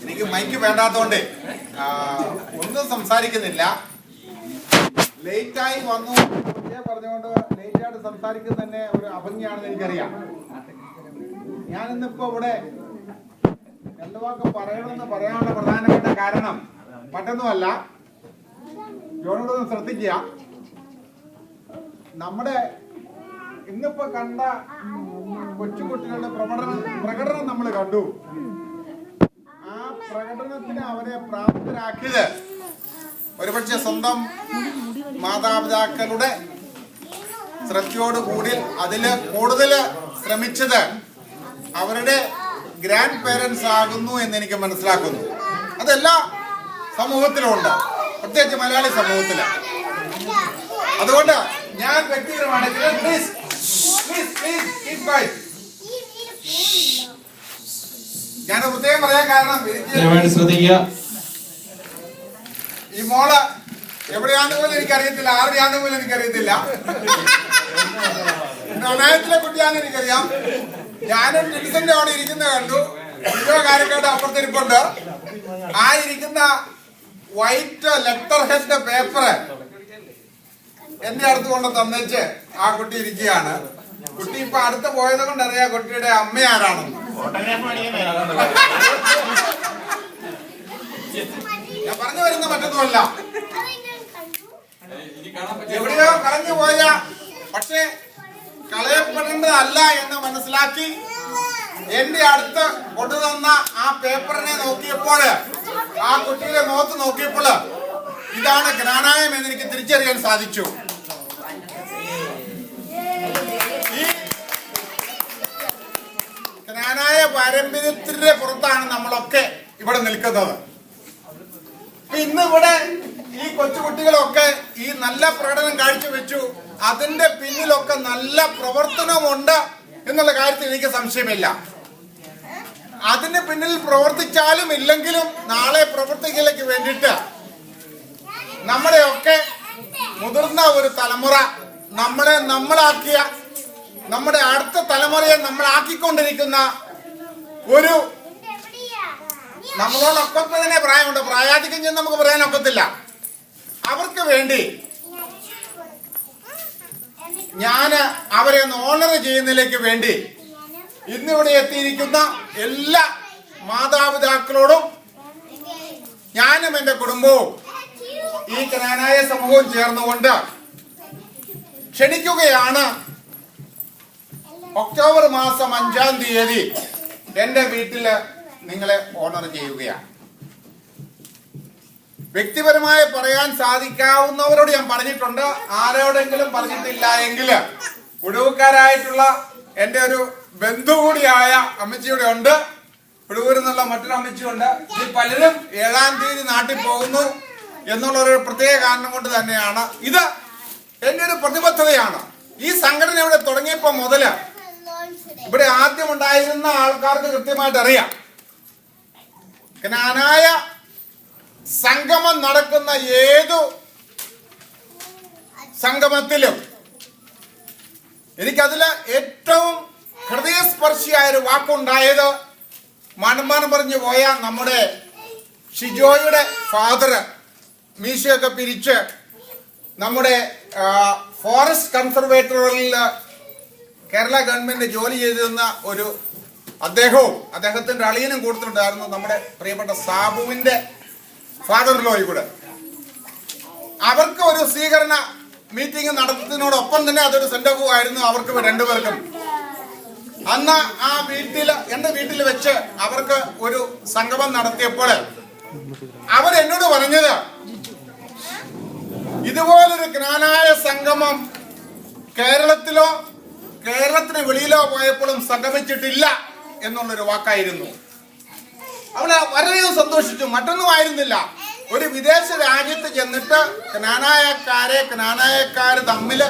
എനിക്ക് മൈക്ക് വേണ്ടാത്തോണ്ട് ഒന്നും സംസാരിക്കുന്നില്ല. ലേറ്റായി വന്നു പറഞ്ഞുകൊണ്ട് ലേറ്റായിട്ട് സംസാരിക്കുന്നത് തന്നെ ഒരു അഭംഗിയാണെന്ന് എനിക്കറിയാം. ഞാനിന്നിപ്പോ ഇവിടെ രണ്ടു വാക്ക് പറയണമെന്ന് പറയാനുള്ള പ്രധാനപ്പെട്ട കാരണം മറ്റൊന്നുമല്ല. ജോണോടൊന്ന് ശ്രദ്ധിക്കുക. നമ്മുടെ ഇന്നിപ്പോ കണ്ട കൊച്ചുകുട്ടികളുടെ പ്രകടനം നമ്മൾ കണ്ടു. ആ പ്രകടനത്തിന് അവരെ പ്രാപ്തരാക്കിയത് ഒരുപക്ഷെ സ്വന്തം മാതാപിതാക്കളുടെ ശ്രദ്ധയോടുകൂടി അതില് കൂടുതൽ ശ്രമിച്ചത് അവരുടെ ഗ്രാൻഡ് പേരൻസ് ആകുന്നു എന്ന് എനിക്ക് മനസ്സിലാക്കുന്നു. അതെല്ലാ സമൂഹത്തിലും ഉണ്ട്, പ്രത്യേകിച്ച് മലയാളി സമൂഹത്തില്. അതുകൊണ്ട് ഞാൻ വ്യക്തിപരമായിട്ട് ഞാൻ പ്രത്യേകം പറയാൻ കാരണം ഈ മോള് എവിടെയാണെന്ന് പോലും എനിക്കറിയത്തില്ല, ആരുടെയാണെന്ന് പോലും എനിക്കറിയത്തില്ല. പ്രണയത്തിലെ കുട്ടിയാണെന്ന് എനിക്കറിയാം. ഞാനും ലിൻസന്റെ അവിടെ ഇരിക്കുന്നത് കണ്ടു. ഓരോ കാര്യക്കാരുടെ അപ്പുറത്തിരിപ്പുണ്ട്. ആ ഇരിക്കുന്ന വൈറ്റ് ലെറ്റർ ഹെഡ് പേപ്പർ എന്റെ അടുത്ത് കൊണ്ട് തന്നേച്ച് ആ കുട്ടി ഇരിക്കുകയാണ്. കുട്ടി ഇപ്പൊ അടുത്ത് പോയത് കൊണ്ട് അറിയാം കുട്ടിയുടെ അമ്മ ആരാണെന്ന്. ഞാൻ പറഞ്ഞു വരുന്ന മറ്റൊന്നുമല്ല, എവിടെയോ കളഞ്ഞു പോയ പക്ഷെ കളയപ്പെടേണ്ടതല്ല എന്ന് മനസ്സിലാക്കി എന്റെ അടുത്ത് കൊണ്ടുതന്ന ആ പേപ്പറിനെ നോക്കിയപ്പോൾ, ആ കുട്ടിയുടെ മുഖത്ത് നോക്കിയപ്പോൾ ഇതാണ് ജ്ഞാനായം എന്ന് എനിക്ക് തിരിച്ചറിയാൻ സാധിച്ചു. ഈ ജ്ഞാനായ പാരമ്പര്യത്തിന്റെ പുറത്താണ് നമ്മളൊക്കെ ഇവിടെ നിൽക്കുന്നത്. ഇന്ന് ഇവിടെ ഈ കൊച്ചുകുട്ടികളൊക്കെ ഈ നല്ല പ്രകടനം കാഴ്ചവെച്ചു. അതിന്റെ പിന്നിലൊക്കെ നല്ല പ്രവർത്തനമുണ്ട് എന്നുള്ള കാര്യത്തിൽ എനിക്ക് സംശയമില്ല. അതിന് പിന്നിൽ പ്രവർത്തിച്ചാലും ഇല്ലെങ്കിലും നാളെ പ്രവർത്തിക്കലേക്ക് വേണ്ടിയിട്ട് നമ്മുടെയൊക്കെ മുതിർന്ന ഒരു തലമുറ നമ്മളാക്കിയ നമ്മുടെ അടുത്ത തലമുറയെ നമ്മളാക്കിക്കൊണ്ടിരിക്കുന്ന ഒരു നമ്മളോടൊപ്പം തന്നെ പ്രായമുണ്ട്, പ്രായാധിക്യം ചെന്ന് നമുക്ക് പറയാനൊക്കത്തില്ല. അവർക്ക് വേണ്ടി ഞാൻ അവരെ ഒന്ന് ഓണർ ചെയ്യുന്നതിലേക്ക് വേണ്ടി ഇന്നിവിടെ എത്തിയിരിക്കുന്ന എല്ലാ മാതാപിതാക്കളോടും ഞാനും എന്റെ കുടുംബവും ഈ ജ്ഞാനായ സമൂഹവും ചേർന്നുകൊണ്ട് ക്ഷണിക്കുകയാണ്. ഒക്ടോബർ മാസം 5-ാം തീയതി എന്റെ വീട്ടില് നിങ്ങളെ ഓണർ ചെയ്യുകയാണ്. വ്യക്തിപരമായി പറയാൻ സാധിക്കാവുന്നവരോട് ഞാൻ പറഞ്ഞിട്ടുണ്ട്. ആരോടെങ്കിലും പറഞ്ഞിട്ടില്ല എങ്കിൽ ഉടവുകാരായിട്ടുള്ള എന്റെ ഒരു ബന്ധു കൂടിയായ അമ്മച്ചിയുടെ ഉണ്ട്, ഉടവൂരിൽ നിന്നുള്ള മറ്റൊരു അമ്മച്ചിയുണ്ട്. ഈ പലരും 7-ാം തീയതി നാട്ടിൽ പോകുന്നു എന്നുള്ള ഒരു പ്രത്യേക കാരണം കൊണ്ട് തന്നെയാണ്. ഇത് എന്റെ ഒരു പ്രതിബദ്ധതയാണ്. ഈ സംഘടന ഇവിടെ തുടങ്ങിയപ്പോ മുതല് ഇവിടെ ആദ്യം ഉണ്ടായിരുന്ന ആൾക്കാർക്ക് കൃത്യമായിട്ട് അറിയാം, ജ്ഞാനായ സംഗമം നടക്കുന്ന ഏതു സംഗമത്തിലും എനിക്കതില് ഏറ്റവും ഹൃദയസ്പർശിയായ ഒരു വാക്കുണ്ടായത് മണമാനം പറഞ്ഞു പോയ നമ്മുടെ ഷിജോയുടെ ഫാദർ മീശയൊക്കെ പിരിച്ച് നമ്മുടെ ഫോറസ്റ്റ് കൺസർവേറ്ററിൽ കേരള ഗവൺമെന്റ് ജോലി ചെയ്തിരുന്ന ഒരു അദ്ദേഹവും അദ്ദേഹത്തിന്റെ അളിയനും കൊടുത്തിട്ടുണ്ടായിരുന്നു നമ്മുടെ പ്രിയപ്പെട്ട സാബുവിന്റെ ഫാദർ ലോയി കൂടെ. അവർക്ക് ഒരു സ്വീകരണ മീറ്റിംഗ് നടത്തുന്നതിനോടൊപ്പം തന്നെ അതൊരു സെന്റ് ഓഫ് ആയിരുന്നു അവർക്ക് രണ്ടുപേർക്കും. അന്ന് ആ എന്റെ വീട്ടിൽ വെച്ച് അവർക്ക് ഒരു സംഗമം നടത്തിയപ്പോൾ അവരെന്നോട് പറഞ്ഞത്, ഇതുപോലൊരു ജ്ഞാനായ സംഗമം കേരളത്തിലോ കേരളത്തിന് വെളിയിലോ പോയപ്പോഴും സംഗമിച്ചിട്ടില്ല എന്നുള്ളൊരു വാക്കായിരുന്നു. അവളെ വളരെയധികം സന്തോഷിച്ചു. മറ്റൊന്നും ആയിരുന്നില്ല, ഒരു വിദേശ രാജ്യത്ത് ചെന്നിട്ട് ജ്ഞാനായക്കാര് തമ്മിൽ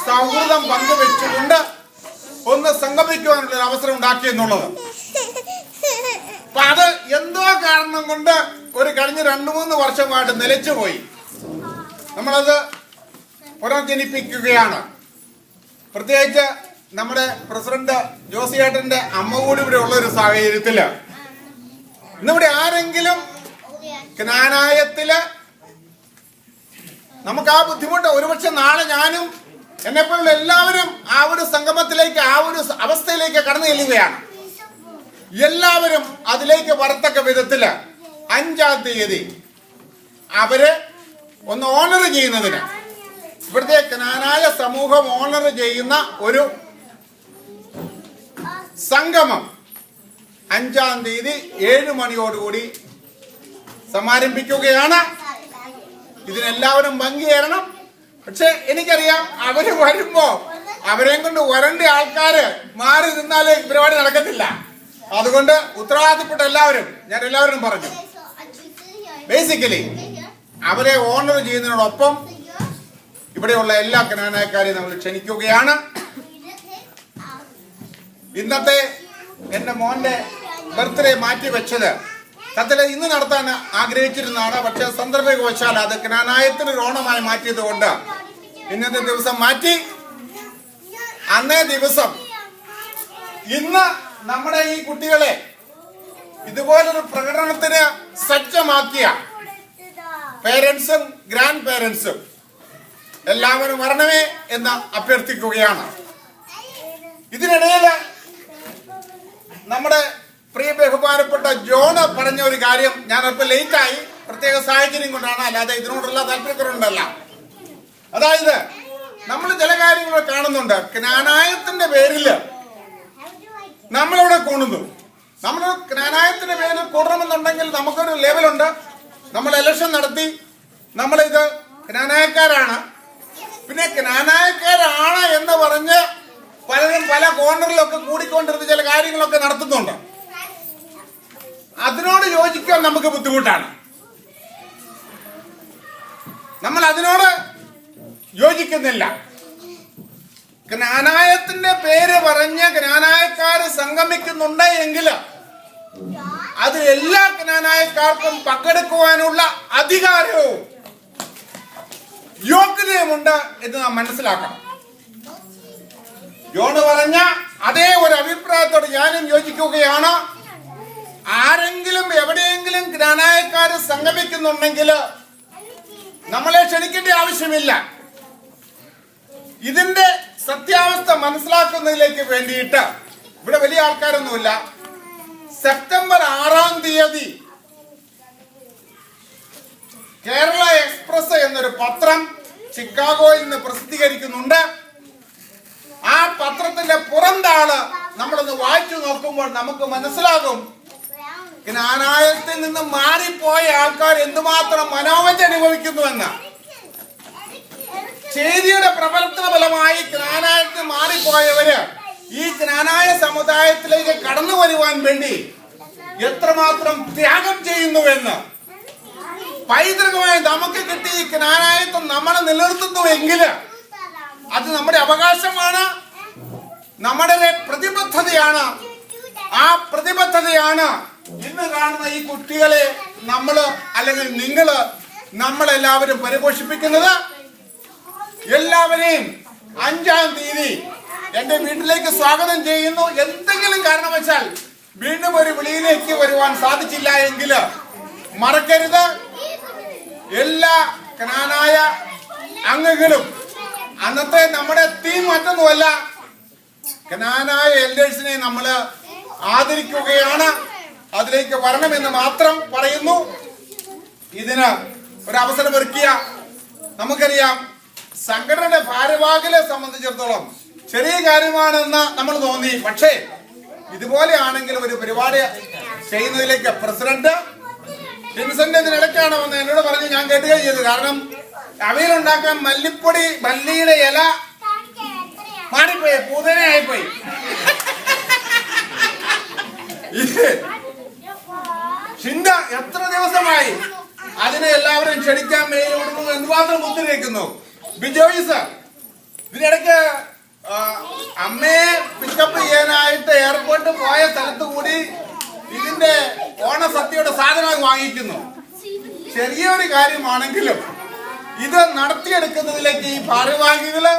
സൗഹൃദം പങ്കുവെച്ചുകൊണ്ട് ഒന്ന് സംഗമിക്കുവാനുള്ള അവസരം ഉണ്ടാക്കി എന്നുള്ളത്. അപ്പൊ അത് എന്തോ കാരണം കൊണ്ട് ഒരു കഴിഞ്ഞ 2-3 വർഷമായിട്ട് നിലച്ചുപോയി. നമ്മളത് പുനർജനിപ്പിക്കുകയാണ്. പ്രത്യേകിച്ച് നമ്മുടെ പ്രസിഡന്റ് ജോസിയേട്ടന്റെ അമ്മ കൂടി ഇവിടെ ഉള്ള ഒരു സാഹചര്യത്തില് ഇന്നിവിടെ ആരെങ്കിലും ജ്ഞാനായത്തില് നമുക്ക് ആ ബുദ്ധിമുട്ട്, ഒരുപക്ഷെ നാളെ ഞാനും എന്നെപ്പോലുള്ള എല്ലാവരും ആ ഒരു സംഗമത്തിലേക്ക്, ആ ഒരു അവസ്ഥയിലേക്ക് കടന്നു ചെല്ലുകയാണ്. എല്ലാവരും അതിലേക്ക് വരത്തക്ക വിധത്തില് 5-ാം തീയതി അവര് ഒന്ന് ഓണർ ചെയ്യുന്നതിന്, ഇവിടുത്തെ ജ്ഞാനായ സമൂഹം ഓണർ ചെയ്യുന്ന ഒരു സംഗമം 5-ാം തീയതി 7 മണിയോടുകൂടി സമാരംഭിക്കുകയാണ്. ഇതിനെല്ലാവരും പങ്കുചേരണം. പക്ഷെ എനിക്കറിയാം, അവര് വരുമ്പോ അവരെയും കൊണ്ട് വരേണ്ട ആൾക്കാര് മാറി നിന്നാല് പരിപാടി നടക്കത്തില്ല. അതുകൊണ്ട് ഉത്തരവാദിത്തപ്പെട്ട എല്ലാവരും, ഞാൻ എല്ലാവരും പറഞ്ഞു, ബേസിക്കലി അവരെ ഓണർ ചെയ്യുന്നതിനോടൊപ്പം ഇവിടെയുള്ള എല്ലാ ജ്ഞാനായക്കാരെയും നമ്മൾ ക്ഷണിക്കുകയാണ്. ഇന്നത്തെ എന്റെ മോന്റെ ബർത്ത്ഡേ മാറ്റി വെച്ചത് സത്യത്തിൽ ഇന്ന് നടത്താൻ ആഗ്രഹിച്ചിരുന്നതാണ്. പക്ഷെ സന്ദർഭവശാൽ അത് ജ്ഞാനായത്തിന് ഒരു ഓണമായി മാറ്റിയത് കൊണ്ട് ഇന്നത്തെ ദിവസം മാറ്റി. അന്നേ ദിവസം ഇന്ന് നമ്മുടെ ഈ കുട്ടികളെ ഇതുപോലൊരു പ്രകടനത്തിന് സജ്ജമാക്കിയ പേരൻസും ഗ്രാൻഡ് പേരൻസും എല്ലാവരും വരണമേ എന്ന് അഭ്യർത്ഥിക്കുകയാണ്. ഇതിനിടയിൽ നമ്മുടെ പ്രിയ ബഹുമാനപ്പെട്ട ജോണ് പറഞ്ഞ ഒരു കാര്യം, ഞാൻ അല്പം ലേറ്റായി, പ്രത്യേക സാഹചര്യം കൊണ്ടാണ്, അല്ലാതെ ഇതിനോടുള്ള താല്പര്യക്കുറവുണ്ടല്ല. അതായത് നമ്മൾ ചില കാര്യങ്ങൾ കാണുന്നുണ്ട്, ജ്ഞാനായത്തിന്റെ പേരില് നമ്മളിവിടെ കൂടുന്നു. നമ്മൾ ജ്ഞാനായത്തിന്റെ പേരിൽ കൂടണമെന്നുണ്ടെങ്കിൽ നമുക്കൊരു ലെവലുണ്ട്. നമ്മൾ ഇലക്ഷൻ നടത്തി, നമ്മളിത് ജ്ഞാനായക്കാരാണ്, പിന്നെ ജ്ഞാനായക്കാരാണ് എന്ന് പറഞ്ഞ് പലരും പല കോർണറിലൊക്കെ കൂടിക്കൊണ്ടിരുന്ന ചില കാര്യങ്ങളൊക്കെ നടത്തുന്നുണ്ട്. അതിനോട് യോജിക്കാൻ നമുക്ക് ബുദ്ധിമുട്ടാണ്. നമ്മൾ അതിനോട് യോജിക്കുന്നില്ല. ജ്ഞാനായത്തിന്റെ പേര് പറഞ്ഞ് ജ്ഞാനായക്കാര് സംഗമിക്കുന്നുണ്ട് എങ്കിൽ അത് എല്ലാ ജ്ഞാനായക്കാർക്കും പങ്കെടുക്കുവാനുള്ള അധികാരവും യോഗ്യതയുമുണ്ട് എന്ന് നാം മനസ്സിലാക്കണം. ജോണ് പറഞ്ഞ അതേ ഒരു അഭിപ്രായത്തോട് ഞാനും യോജിക്കുകയാണ്. ആരെങ്കിലും എവിടെയെങ്കിലും ജ്ഞാനായക്കാര് സംഗമിക്കുന്നുണ്ടെങ്കിൽ നമ്മളെ ക്ഷണിക്കേണ്ട ആവശ്യമില്ല. ഇതിന്റെ സത്യാവസ്ഥ മനസ്സിലാക്കുന്നതിലേക്ക് വേണ്ടിയിട്ട് ഇവിടെ വലിയ ആൾക്കാരൊന്നുമില്ല. സെപ്റ്റംബർ 6-ാം തീയതി കേരള എക്സ്പ്രസ് എന്നൊരു പത്രം ചിക്കാഗോയിൽ നിന്ന് പ്രസിദ്ധീകരിക്കുന്നുണ്ട്. ആ പത്രത്തിന്റെ പുറന്താള് നമ്മളൊന്ന് വായിച്ചു നോക്കുമ്പോൾ നമുക്ക് മനസ്സിലാകും ജ്ഞാനായത്തിൽ നിന്ന് മാറിപ്പോയ ആൾക്കാർ എന്തുമാത്രം മനോവഞ്ച അനുഭവിക്കുന്നുവെന്ന്. ചേരിയുടെ പ്രവർത്തന ഫലമായി ജ്ഞാനായത്തിൽ മാറിപ്പോയവര് ഈ ജ്ഞാനായ സമുദായത്തിലേക്ക് കടന്നു വരുവാൻ വേണ്ടി എത്രമാത്രം ത്യാഗം ചെയ്യുന്നുവെന്ന്, പൈതൃകമായി നമുക്ക് കിട്ടി ഈ ജ്ഞാനായത്വം നമ്മളെ നിലനിർത്തുന്നുവെങ്കിൽ അത് നമ്മുടെ അവകാശമാണ്, നമ്മുടെ പ്രതിബദ്ധതയാണ്. ആ പ്രതിബദ്ധതയാണ് ഇന്ന് കാണുന്ന ഈ കുട്ടികളെ നമ്മള്, അല്ലെങ്കിൽ നിങ്ങള്, നമ്മളെല്ലാവരും പരിപോഷിപ്പിക്കുന്നത്. എല്ലാവരെയും 5-ാം തീയതി എന്റെ വീട്ടിലേക്ക് സ്വാഗതം ചെയ്യുന്നു. എന്തെങ്കിലും കാരണവശാൽ വീണ്ടും ഒരു വിളിയിലേക്ക് വരുവാൻ സാധിച്ചില്ല എങ്കിൽ മറക്കരുത്, എല്ലാ ജ്ഞാനായ അംഗങ്ങളും അന്നത്തെ നമ്മുടെ തീം മറ്റൊന്നുമല്ല, ജ്ഞാനായ എൽഡേഴ്സിനെ നമ്മൾ ആദരിക്കുകയാണ്. അതിലേക്ക് വരണമെന്ന് മാത്രം പറയുന്നു. ഇതിന് ഒരവസരം ഒരുക്കിയ, നമുക്കറിയാം, സംഘടനയുടെ ഭാരവാഹികളെ സംബന്ധിച്ചിടത്തോളം ചെറിയ കാര്യമാണെന്ന് നമ്മൾ തോന്നി. പക്ഷേ ഇതുപോലെ ആണെങ്കിൽ ഒരു പരിപാടി ചെയ്യുന്നതിലേക്ക് പ്രസിഡന്റ് ജിൻസന്റെ ഇതിനിടയ്ക്കാണ് വന്ന് എന്നോട് പറഞ്ഞ് ഞാൻ കേട്ടുകയും ചെയ്തു. കാരണം അവയിലുണ്ടാക്കാൻ മല്ലിപ്പൊടി, മല്ലിയുടെ ഇല മാറിപ്പോയി, പൂതനയായിപ്പോയി. ചിന്ത എത്ര ദിവസമായി അതിനെ എല്ലാവരും ക്ഷണിക്കാൻ മെയിൽ കൊടുക്കുന്നു, എന്തുമാത്രം മുദ്രവെക്കുന്നു. ബിജോയ് സർ ഇതിനിടയ്ക്ക് അമ്മയെ പിക്കപ്പ് ചെയ്യാനായിട്ട് എയർപോർട്ടിൽ പോയ സ്ഥലത്ത് കൂടി ഇതിന്റെ ഓണസദ്യയുടെ സാധനം വാങ്ങിക്കുന്നു. ചെറിയൊരു കാര്യമാണെങ്കിലും ഇത് നടത്തിയെടുക്കുന്നതിലേക്ക് ഈ ഭാരവാഹികള്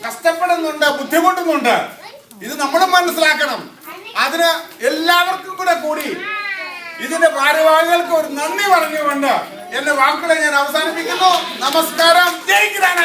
കഷ്ടപ്പെടുന്നുണ്ട്, ബുദ്ധിമുട്ടുന്നുണ്ട്. ഇത് നമ്മളും മനസ്സിലാക്കണം. അതിന് എല്ലാവർക്കും കൂടി ഇതിന്റെ ഭാരവാഹികൾക്ക് ഒരു നന്ദി പറഞ്ഞുകൊണ്ട് എന്റെ വാക്കുകളെ ഞാൻ അവസാനിപ്പിക്കുന്നു. നമസ്കാരം. ജയ് ഗ്രാൻഡ്.